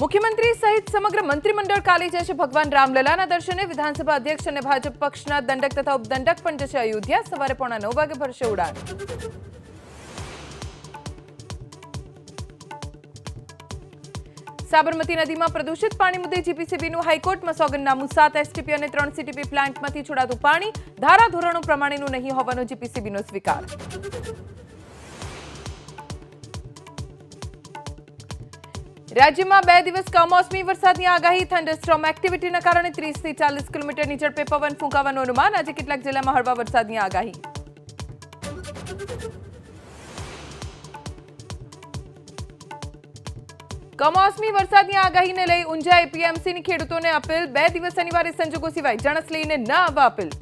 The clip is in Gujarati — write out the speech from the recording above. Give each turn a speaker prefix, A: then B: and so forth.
A: મુખ્યમંત્રી સહિત સમગ્ર મંત્રીમંડળ કાલે જશે ભગવાન રામલલાના દર્શને। વિધાનસભા અધ્યક્ષ અને ભાજપ પક્ષના દંડક તથા ઉપદંડક પણ જશે અયોધ્યા। સવારે 9:45 વાગે ભરશે ઉડાન। સાબરમતી નદીમાં પ્રદૂષિત પાણી મુદ્દે જીપીસીબીનું હાઈકોર્ટમાં સોગંદનામું। 7 એસટીપી અને 3 સીટીપી પ્લાન્ટમાંથી છોડાતું પાણી ધારાધોરણો પ્રમાણેનું નહીં હોવાનો જીપીસીબીનો સ્વીકાર। રાજ્યમાં 2 દિવસ કમોસમી વરસાદની આગાહી। થંડરસ્ટોર્મ એક્ટિવિટીના કારણે 30 થી 40 કિલોમીટરની ઝડપે પવન ફૂંકાવાનું અનુમાન। આજે કેટલાક જિલ્લામાં હળવા વરસાદની આગાહી। કમોસમી વરસાદની આગાહીને લઈ ઊંઝા એપીએમસીની ખેડૂતોને અપીલ। 2 દિવસ અનિવાર્ય સંજોગો સિવાય જણસ લઈને ન આવવા અપીલ।